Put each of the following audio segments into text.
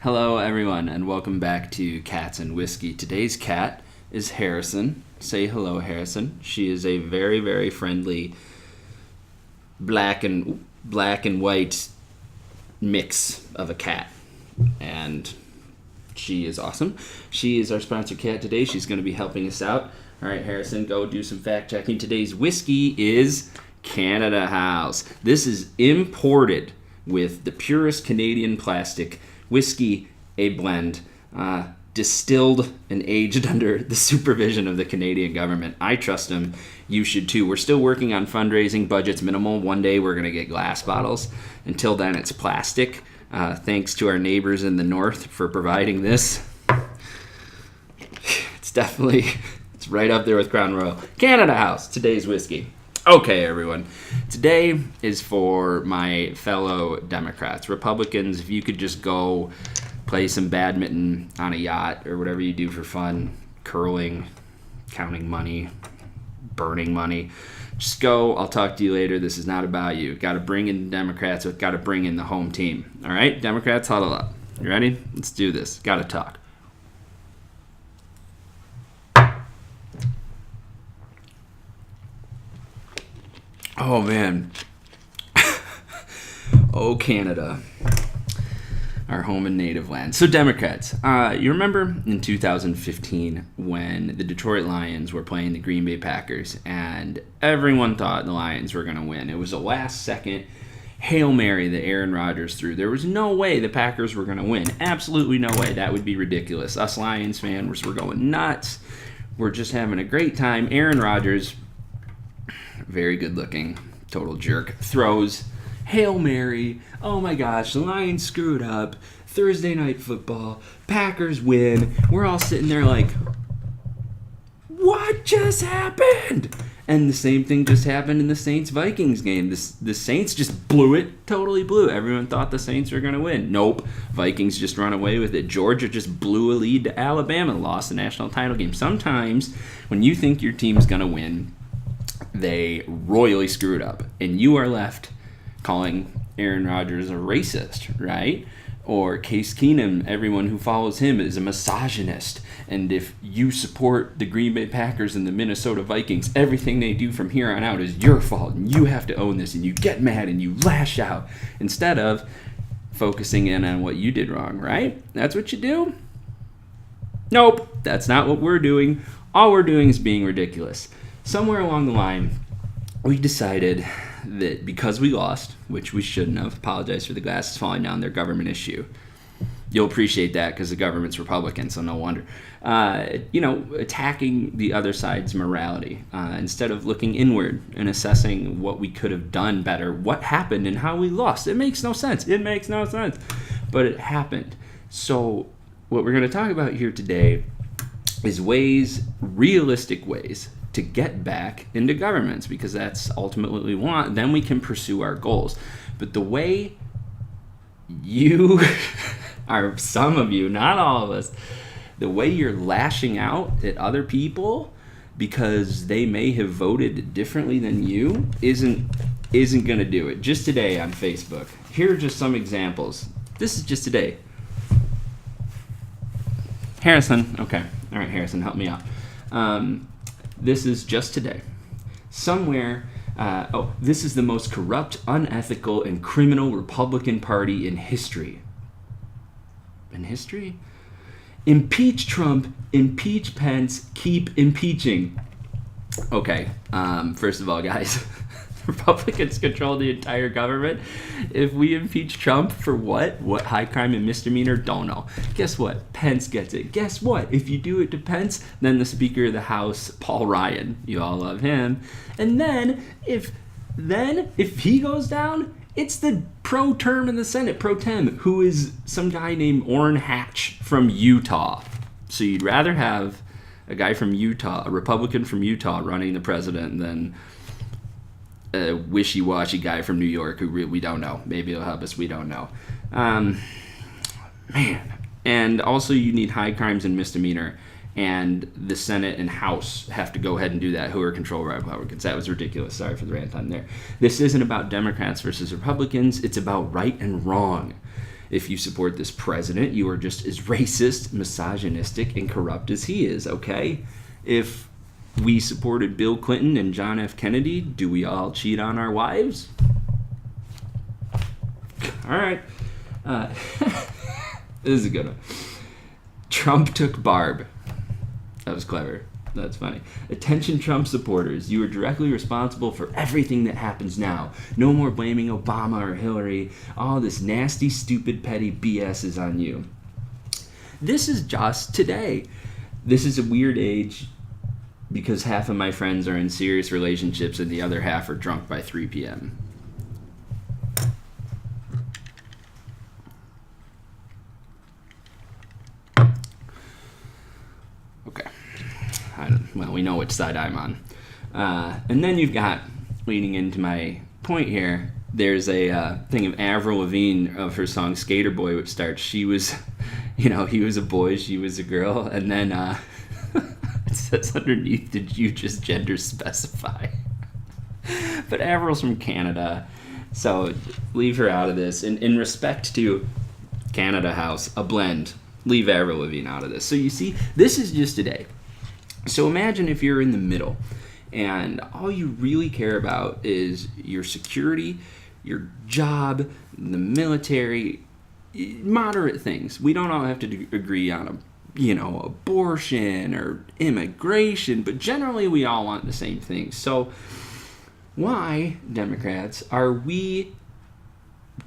Hello, everyone, and welcome back to Cats and Whiskey. Today's cat is Harrison. Say hello, Harrison. She is a very, very friendly black and white mix of a cat, and she is awesome. She is our sponsor cat today. She's going to be helping us out. All right, Harrison, go do some fact checking. Today's whiskey is Canada House. This is imported with the purest Canadian plastic whiskey, a blend, distilled and aged under the supervision of the Canadian government. I trust them. You should too. We're still working on fundraising. Budget's minimal. One day we're going to get glass bottles. Until then, it's plastic. Thanks to our neighbors in the north for providing this. It's right up there with Crown Royal. Canada House, today's whiskey. Okay, everyone. Today is for my fellow Democrats. Republicans, if you could just go play some badminton on a yacht or whatever you do for fun, curling, counting money, burning money, just go. I'll talk to you later. This is not about you. Got to bring in the Democrats. Got to bring in the home team. All right, Democrats, huddle up. You ready? Let's do this. Got to talk. Oh, man. Oh, Canada. Our home and native land. So, Democrats, you remember in 2015 when the Detroit Lions were playing the Green Bay Packers and everyone thought the Lions were going to win. It was a last-second Hail Mary that Aaron Rodgers threw. There was no way the Packers were going to win. Absolutely no way. That would be ridiculous. Us Lions fans, we're going nuts. We're just having a great time. Aaron Rodgers, very good looking, total jerk, throws Hail Mary. Oh my gosh, the Lions screwed up. Thursday night football. Packers win. We're all sitting there like, what just happened? And the same thing just happened in the Saints-Vikings game. The Saints just blew it, totally blew. Everyone thought the Saints were going to win. Nope. Vikings just run away with it. Georgia just blew a lead to Alabama, lost the national title game. Sometimes when you think your team's going to win, they royally screwed up, and you are left calling Aaron Rodgers a racist, right? Or Case Keenum, everyone who follows him is a misogynist, and if you support the Green Bay Packers and the Minnesota Vikings, everything they do from here on out is your fault, and you have to own this, and you get mad, and you lash out, instead of focusing in on what you did wrong, right? That's what you do? Nope, that's not what we're doing. All we're doing is being ridiculous. Somewhere along the line, we decided that because we lost, which we shouldn't have, apologize for the glasses falling down, their government issue. You'll appreciate that because the government's Republican, so no wonder. Attacking the other side's morality instead of looking inward and assessing what we could have done better, what happened and how we lost. It makes no sense. But it happened. So what we're going to talk about here today is realistic ways to get back into governments, because that's ultimately what we want. Then we can pursue our goals. But the way you are, some of you, not all of us, the way you're lashing out at other people because they may have voted differently than you isn't going to do it. Just today on Facebook, here are just some examples. This is just today. Harrison, okay. All right, Harrison, help me out. This is just today. Somewhere, this is the most corrupt, unethical, and criminal Republican Party in history. In history? Impeach Trump, impeach Pence, keep impeaching. Okay, first of all, guys, Republicans control the entire government. If we impeach Trump for what? What high crime and misdemeanor? Don't know. Guess what? Pence gets it. Guess what? If you do it to Pence, then the Speaker of the House, Paul Ryan, you all love him. And then if he goes down, it's the pro term in the Senate, pro tem, who is some guy named Orrin Hatch from Utah. So you'd rather have a guy from Utah, a Republican from Utah, running the president than a wishy-washy guy from New York who we don't know. Maybe it'll help us. We don't know. Man. And also you need high crimes and misdemeanor. And the Senate and House have to go ahead and do that, who are controlled by Republicans. That was ridiculous. Sorry for the rant on there. This isn't about Democrats versus Republicans. It's about right and wrong. If you support this president, you are just as racist, misogynistic, and corrupt as he is, okay? If we supported Bill Clinton and John F. Kennedy, do we all cheat on our wives? All right. This is a good one. Trump took Barb. That was clever. That's funny. Attention, Trump supporters. You are directly responsible for everything that happens now. No more blaming Obama or Hillary. All this nasty, stupid, petty BS is on you. This is just today. This is a weird age because half of my friends are in serious relationships and the other half are drunk by 3 p.m. Okay. Well, we know which side I'm on. And then you've got, leading into my point here, there's a thing of Avril Lavigne of her song Skater Boy, which starts, she was, he was a boy, she was a girl, and then it says underneath, did you just gender specify? But Avril's from Canada, so leave her out of this. And in respect to Canada House, a blend, leave Avril Lavigne out of this. So you see, this is just today. So imagine if you're in the middle and all you really care about is your security, your job, the military, moderate things. We don't all have to agree on abortion or immigration, but generally we all want the same things. So why, Democrats, are we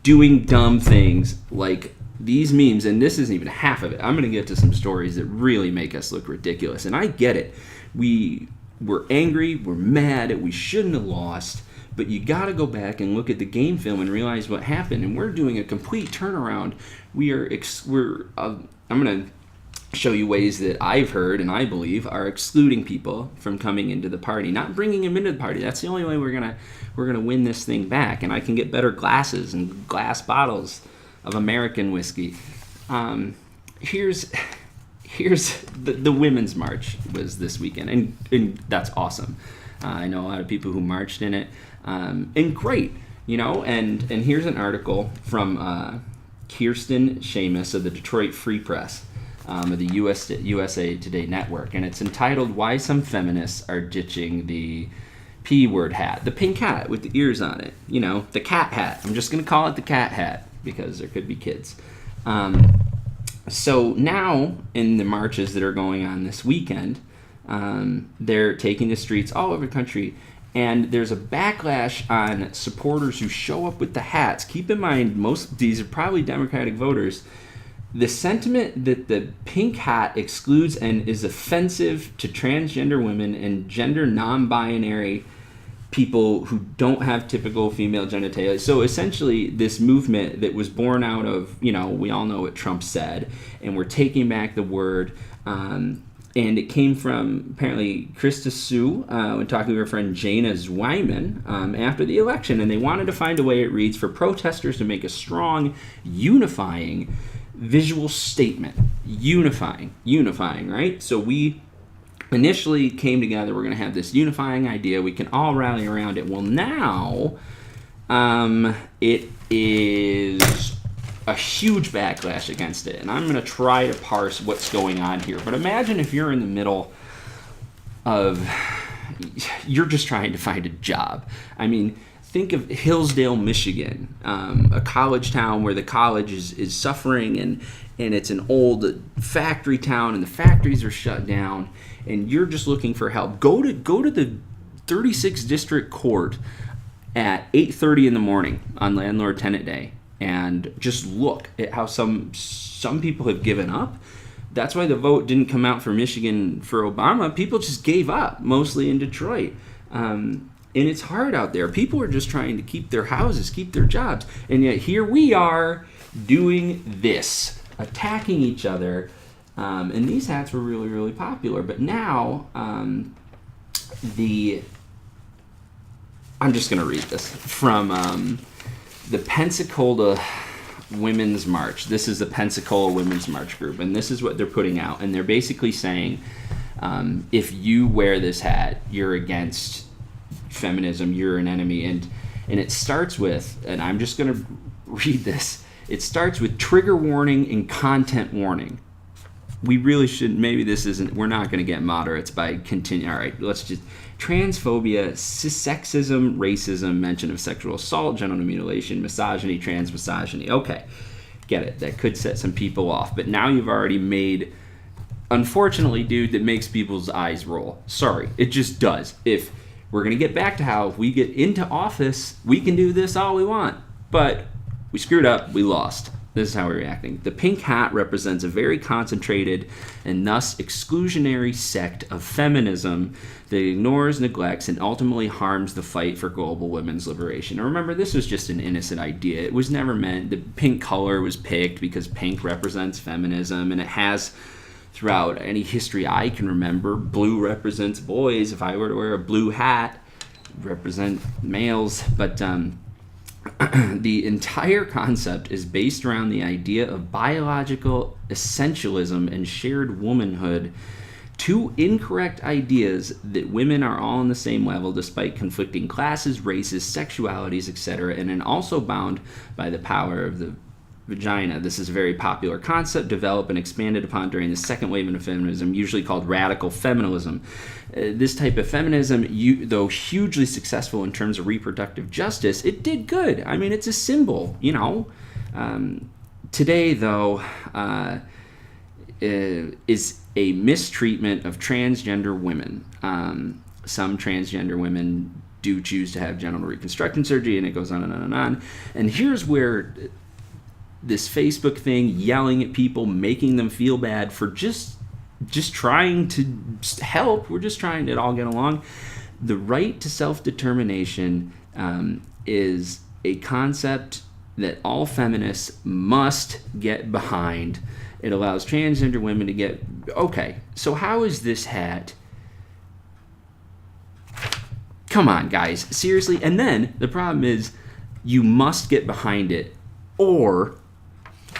doing dumb things like these memes? And this isn't even half of it. I'm going to get to some stories that really make us look ridiculous. And I get it. We're angry, we're mad, we shouldn't have lost, but you got to go back and look at the game film and realize what happened. And we're doing a complete turnaround. I'm going to show you ways that I've heard and I believe are excluding people from coming into the party, not bringing them into the party. That's the only way we're gonna win this thing back. And I can get better glasses and glass bottles of American whiskey. Here's the Women's March was this weekend, and that's awesome. I know a lot of people who marched in it, and great, and here's an article from Kirsten Shamus of the Detroit Free Press, of the USA Today Network, and it's entitled "Why Some Feminists Are Ditching the P-word hat," the pink hat with the ears on it, the cat hat. I'm just going to call it the cat hat because there could be kids. So now in the marches that are going on this weekend, they're taking the streets all over the country, and there's a backlash on supporters who show up with the hats. Keep in mind, most of these are probably Democratic voters. The sentiment that the pink hat excludes and is offensive to transgender women and gender non-binary people who don't have typical female genitalia. So essentially this movement that was born out of, we all know what Trump said, and we're taking back the word, and it came from apparently Krista Sue when talking to her friend Jana Zweiman after the election, and they wanted to find a way, it reads, for protesters to make a strong, unifying visual statement. Unifying, right? So we initially came together, we're going to have this unifying idea, we can all rally around it. Well, now it is a huge backlash against it, and I'm going to try to parse what's going on here. But imagine if you're in the middle of, you're just trying to find a job. I mean, think of Hillsdale, Michigan, a college town where the college is suffering, and it's an old factory town, and the factories are shut down, and you're just looking for help. Go to the 36th District Court at 8:30 in the morning on Landlord-Tenant Day, and just look at how some people have given up. That's why the vote didn't come out for Michigan for Obama. People just gave up, mostly in Detroit. And it's hard out there. People are just trying to keep their houses, keep their jobs. And yet here we are doing this, attacking each other. And these hats were really, really popular. But now, I'm just going to read this from the Pensacola Women's March. This is the Pensacola Women's March group, and this is what they're putting out. And they're basically saying, if you wear this hat, you're against feminism, you're an enemy. And it starts with, and I'm just going to read this, It starts with trigger warning and content warning. We really should, maybe this isn't, we're not going to get moderates by continue. All right, let's just, transphobia, sexism, racism, mention of sexual assault, genital mutilation, misogyny, trans misogyny. Okay, get it. That could set some people off. But now you've already made, unfortunately, dude, that makes people's eyes roll. Sorry, it just does. If we're going to get back to how if we get into office, we can do this all we want. But we screwed up, we lost. This is how we're reacting. The pink hat represents a very concentrated and thus exclusionary sect of feminism that ignores, neglects, and ultimately harms the fight for global women's liberation. Now remember, this was just an innocent idea. It was never meant, the pink color was picked because pink represents feminism, and it has throughout any history I can remember. Blue represents boys. If I were to wear a blue hat, it would represent males. But the entire concept is based around the idea of biological essentialism and shared womanhood, two incorrect ideas that women are all on the same level despite conflicting classes, races, sexualities, etc., and then also bound by the power of the vagina. This is a very popular concept, developed and expanded upon during the second wave of feminism, usually called radical feminism. This type of feminism, though hugely successful in terms of reproductive justice, it did good. I mean, it's a symbol, you know. Today, though, is a mistreatment of transgender women. Some transgender women do choose to have genital reconstruction surgery, and it goes on and on and on. And here's where this Facebook thing, yelling at people, making them feel bad for just trying to help. We're just trying to all get along. The right to self-determination is a concept that all feminists must get behind. It allows transgender women to get... Okay, so how is this hat... Come on, guys. Seriously? And then the problem is you must get behind it, or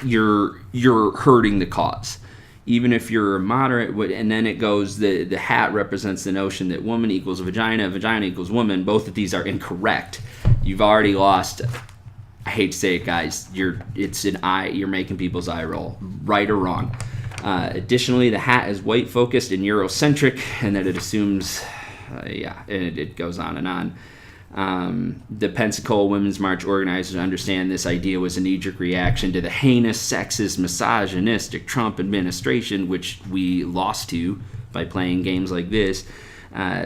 you're hurting the cause. Even if you're a moderate, and then it goes, the hat represents the notion that woman equals vagina equals woman. Both of these are incorrect. You've already lost. I hate to say it, guys. You're making people's eye roll, right or wrong. Additionally, the hat is white focused and Eurocentric, and that it assumes, and it goes on and on. The Pensacola Women's March organizers understand this idea was a knee-jerk reaction to the heinous, sexist, misogynistic Trump administration, which we lost to by playing games like this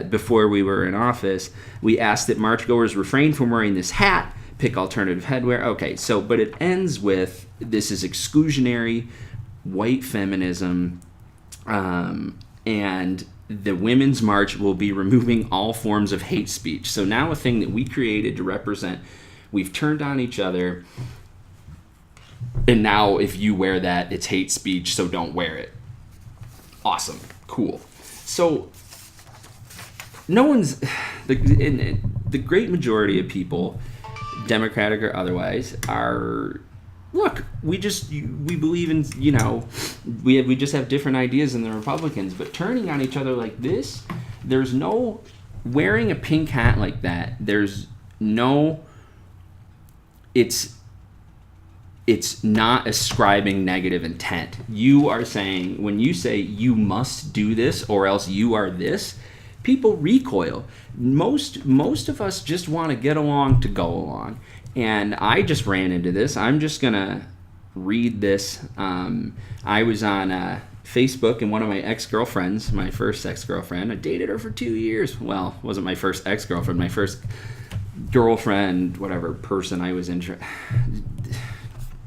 before we were in office. We asked that marchgoers refrain from wearing this hat, pick alternative headwear. Okay, so, but it ends with, this is exclusionary white feminism, and the Women's March will be removing all forms of hate speech. So now a thing that we created to represent, we've turned on each other, and now if you wear that, it's hate speech, so don't wear it. Awesome. Cool. So no one's... The great majority of people, Democratic or otherwise, are... Look, we believe in, you know, we just have different ideas than the Republicans, but turning on each other like this, there's no, wearing a pink hat like that, there's no, it's not ascribing negative intent. You are saying, when you say you must do this or else you are this, people recoil. Most of us just want to get along to go along. And I just ran into this. I'm just going to read this. I was on Facebook, and one of my ex-girlfriends, my first ex-girlfriend, I dated her for 2 years. Well, it wasn't my first ex-girlfriend, my first girlfriend, whatever person I was interested.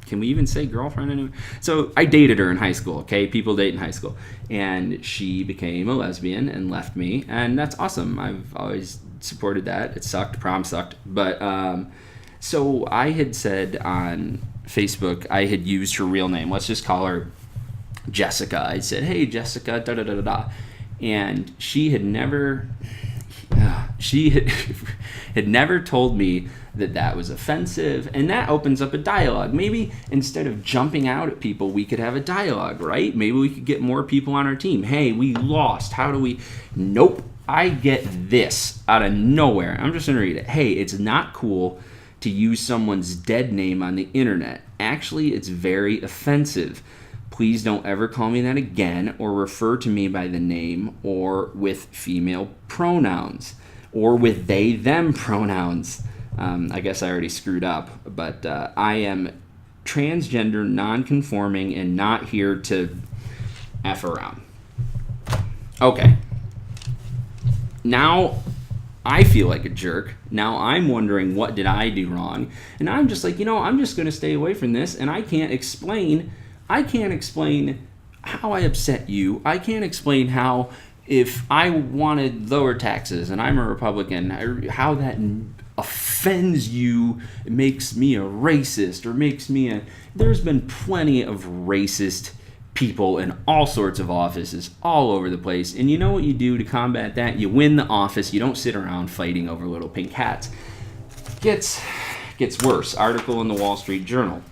Can we even say girlfriend anymore? So I dated her in high school, okay? People date in high school. And she became a lesbian and left me, and that's awesome. I've always supported that. It sucked. Prom sucked. But... So I had said on Facebook, I had used her real name. Let's just call her Jessica. I said, hey, Jessica, da-da-da-da-da. And she had never told me that was offensive. And that opens up a dialogue. Maybe instead of jumping out at people, we could have a dialogue, right? Maybe we could get more people on our team. Hey, we lost. How do we... Nope. I get this out of nowhere. I'm just going to read it. Hey, it's not cool to use someone's dead name on the internet. Actually, it's very offensive. Please don't ever call me that again or refer to me by the name or with female pronouns or with they, them pronouns. I guess I already screwed up, but I am transgender, non-conforming, and not here to F around. Okay. Now I feel like a jerk. Now I'm wondering, what did I do wrong? And I'm just like, I'm just going to stay away from this, and I can't explain how I upset you. I can't explain how, if I wanted lower taxes and I'm a Republican, how that offends you, it makes me a racist, or makes me a... There's been plenty of racist people in all sorts of offices all over the place, and you know what you do to combat that? You win the office. You don't sit around fighting over little pink hats. Gets worse. Article in the Wall Street Journal.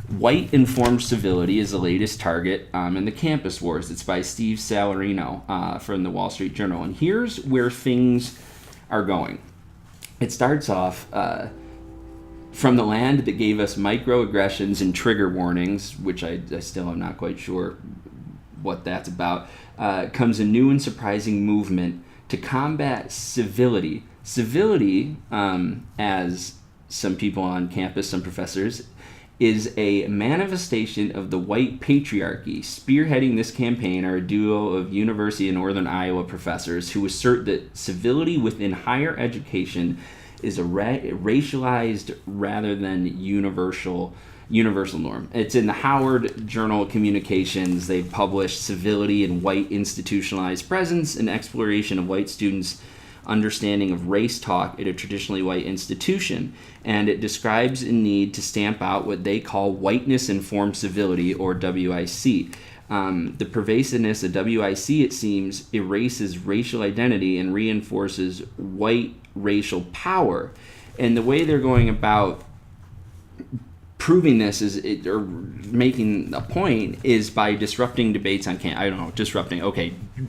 White informed civility is the latest target in the campus wars. It's by Steve Salarino from the Wall Street Journal. And here's where things are going. It starts off, from the land that gave us microaggressions and trigger warnings, which I still am not quite sure what that's about, comes a new and surprising movement to combat civility. Civility, as some people on campus, some professors, is a manifestation of the white patriarchy. Spearheading this campaign are a duo of University of Northern Iowa professors who assert that civility within higher education is a racialized rather than universal norm. It's in the Howard Journal of Communications. They've published Civility and White Institutionalized Presence, an exploration of white students' understanding of race talk at a traditionally white institution, and it describes a need to stamp out what they call whiteness-informed civility, or WIC. The pervasiveness of WIC, it seems, erases racial identity and reinforces white racial power. And the way they're going about proving this or making a point is by disrupting debates on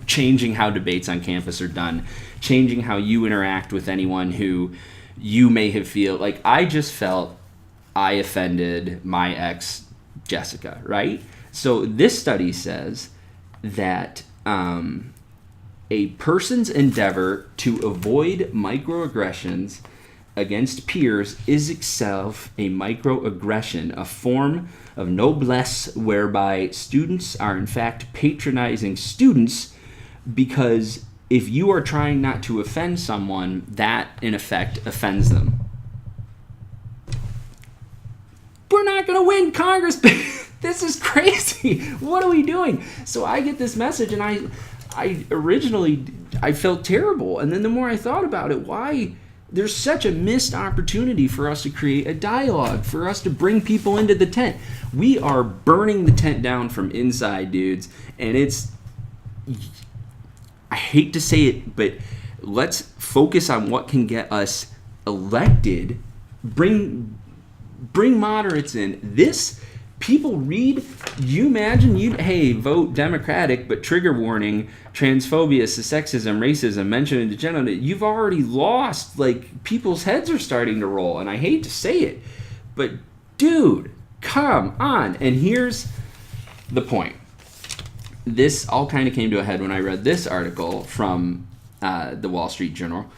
changing how debates on campus are done, changing how you interact with anyone who you may have feel like. I just felt I offended my ex Jessica, right? So this study says that a person's endeavor to avoid microaggressions against peers is itself a microaggression, a form of noblesse whereby students are in fact patronizing students, because if you are trying not to offend someone, that in effect offends them. We're not going to win Congress. This is crazy. What are we doing? So I get this message, and I originally felt terrible, and then the more I thought about it, why there's such a missed opportunity for us to create a dialogue, for us to bring people into the tent. We are burning the tent down from inside, dudes, and I hate to say it, but let's focus on what can get us elected. Bring moderates in. This, people read, you imagine, hey, vote Democratic, but trigger warning, transphobia, sexism, racism, mention in the agenda, you've already lost. Like, people's heads are starting to roll, and I hate to say it, but dude, come on. And here's the point. This all kind of came to a head when I read this article from the Wall Street Journal.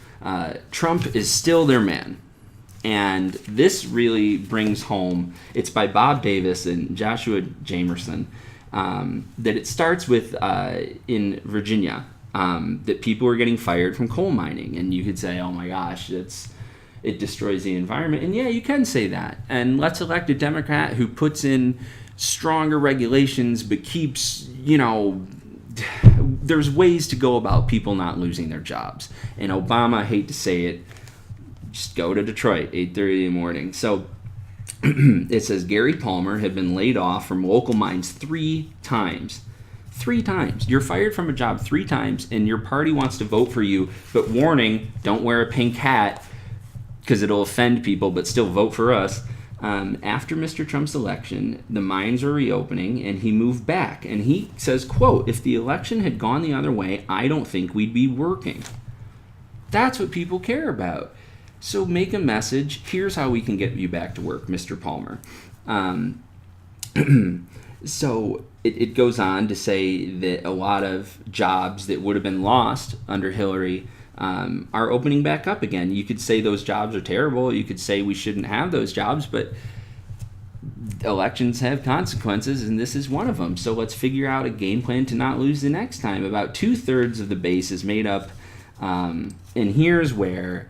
Trump is still their man. And this really brings home, it's by Bob Davis and Joshua Jamerson, that it starts with in Virginia, that people are getting fired from coal mining. And you could say, oh my gosh, it destroys the environment. And yeah, you can say that. And let's elect a Democrat who puts in stronger regulations but keeps, there's ways to go about people not losing their jobs. And Obama, I hate to say it, just go to Detroit, 8:30 in the morning. So it says Gary Palmer had been laid off from local mines 3 times. 3 times. You're fired from a job 3 times, and your party wants to vote for you. But warning, don't wear a pink hat because it'll offend people, but still vote for us. After Mr. Trump's election, the mines are reopening, and he moved back. And he says, quote, if the election had gone the other way, I don't think we'd be working. That's what people care about. So make a message. Here's how we can get you back to work, Mr. Palmer. So it goes on to say that a lot of jobs that would have been lost under Hillary are opening back up again. You could say those jobs are terrible. You could say we shouldn't have those jobs, but elections have consequences, and this is one of them. So let's figure out a game plan to not lose the next time. About 2/3 of the base is made up, and here's where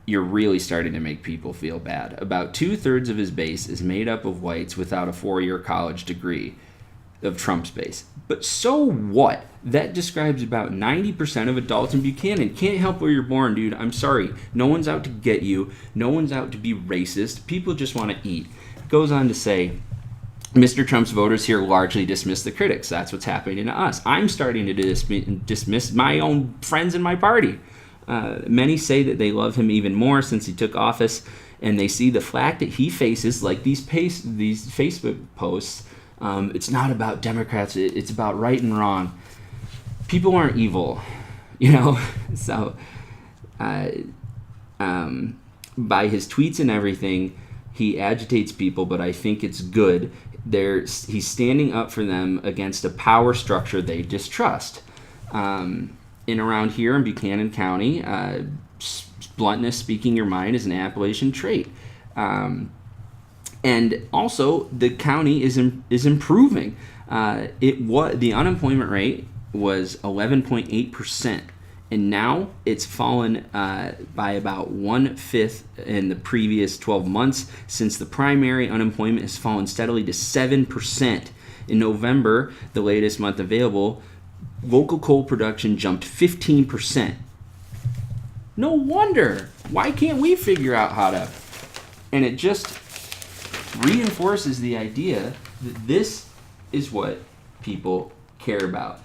you're really starting to make people feel bad. About 2/3 of his base is made up of whites without a 4-year college degree of Trump's base. But so what? That describes about 90% of adults in Buchanan. Can't help where you're born, dude. I'm sorry. No one's out to get you. No one's out to be racist. People just want to eat. Goes on to say, Mr. Trump's voters here largely dismiss the critics. That's what's happening to us. I'm starting to dismiss my own friends in my party. Many say that they love him even more since he took office, and they see the flack that he faces, like these Facebook posts. It's not about Democrats. It's about right and wrong. People aren't evil, you know? So by his tweets and everything, he agitates people, but I think it's good. He's standing up for them against a power structure they distrust. In around here in Buchanan County, bluntness, speaking your mind, is an Appalachian trait. And also, the county is improving. The unemployment rate was 11.8%, and now it's fallen by about 1/5 in the previous 12 months. Since the primary, unemployment has fallen steadily to 7%. In November, the latest month available, local coal production jumped 15%. No wonder. Why can't we figure out how to? And it just reinforces the idea that this is what people care about.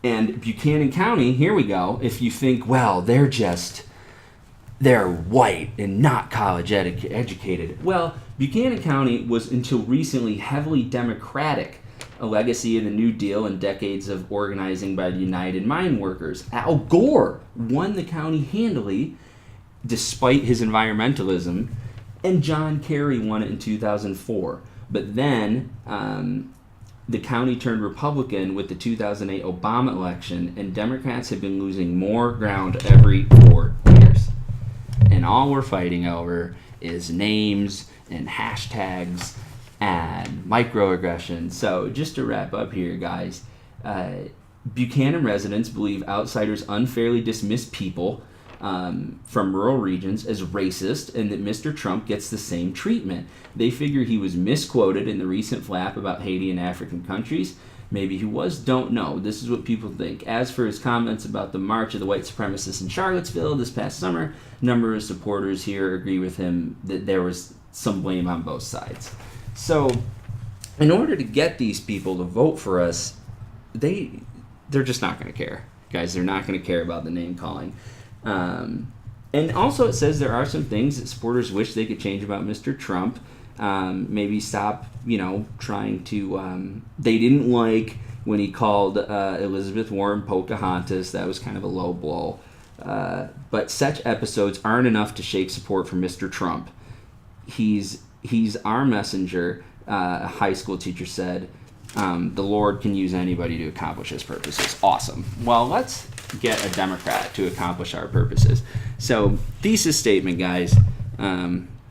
And Buchanan County, here we go. If you think, well, they're white and not college educated. Well, Buchanan County was until recently heavily Democratic, a legacy of the New Deal and decades of organizing by the United Mine Workers. Al Gore won the county handily despite his environmentalism, and John Kerry won it in 2004. But then the county turned Republican with the 2008 Obama election, and Democrats have been losing more ground every 4 years. And all we're fighting over is names and hashtags and microaggressions. So just to wrap up here, guys, Buchanan residents believe outsiders unfairly dismiss people from rural regions as racist, and that Mr. Trump gets the same treatment. They figure he was misquoted in the recent flap about Haiti and African countries. Maybe he was, don't know. This is what people think. As for his comments about the march of the white supremacists in Charlottesville this past summer, a number of supporters here agree with him that there was some blame on both sides. So, in order to get these people to vote for us, they're just not going to care. Guys, they're not going to care about the name calling. And also it says there are some things that supporters wish they could change about Mr. Trump. Maybe stop, trying to... they didn't like when he called Elizabeth Warren Pocahontas. That was kind of a low blow. But such episodes aren't enough to shake support for Mr. Trump. He's our messenger, a high school teacher said. The Lord can use anybody to accomplish his purposes. Awesome. Well, let's get a Democrat to accomplish our purposes. So, thesis statement, guys.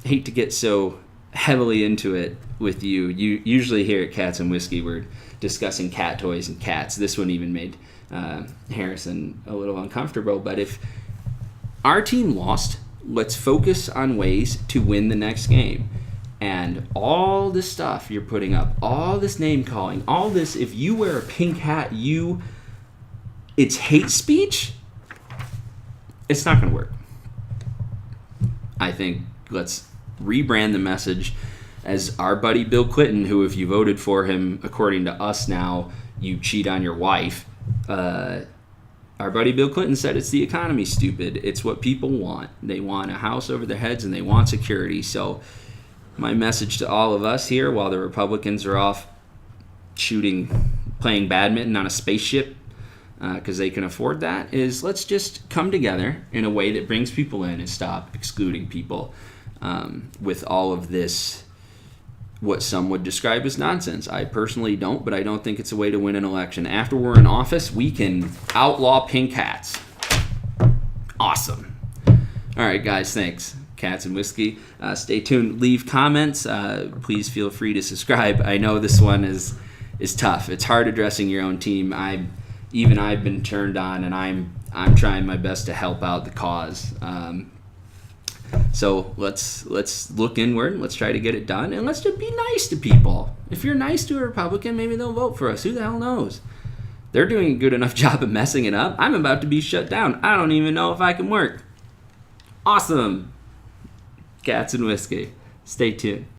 Hate to get so heavily into it with you. You usually here at Cats and Whiskey, we're discussing cat toys and cats. This one even made Harrison a little uncomfortable. But if our team lost, let's focus on ways to win the next game. And all this stuff you're putting up, all this name calling, all this, if you wear a pink hat, it's hate speech, it's not going to work. I think let's rebrand the message as our buddy Bill Clinton, who, if you voted for him, according to us now, you cheat on your wife. Our buddy Bill Clinton said it's the economy, stupid. It's what people want. They want a house over their heads and they want security. So my message to all of us here, while the Republicans are off playing badminton on a spaceship because they can afford that, is let's just come together in a way that brings people in and stop excluding people. with all of this, what some would describe as nonsense. I personally don't, but I don't think it's a way to win an election. After we're in office, we can outlaw pink hats. Awesome. All right, guys, thanks. Cats and Whiskey. Stay tuned. Leave comments. Please feel free to subscribe. I know this one is tough. It's hard addressing your own team. I've been turned on, and I'm trying my best to help out the cause. So let's look inward. Let's try to get it done, and let's just be nice to people. If you're nice to a Republican, maybe they'll vote for us. Who the hell knows? They're doing a good enough job of messing it up. I'm about to be shut down. I don't even know if I can work. Awesome. Cats and Whiskey. Stay tuned.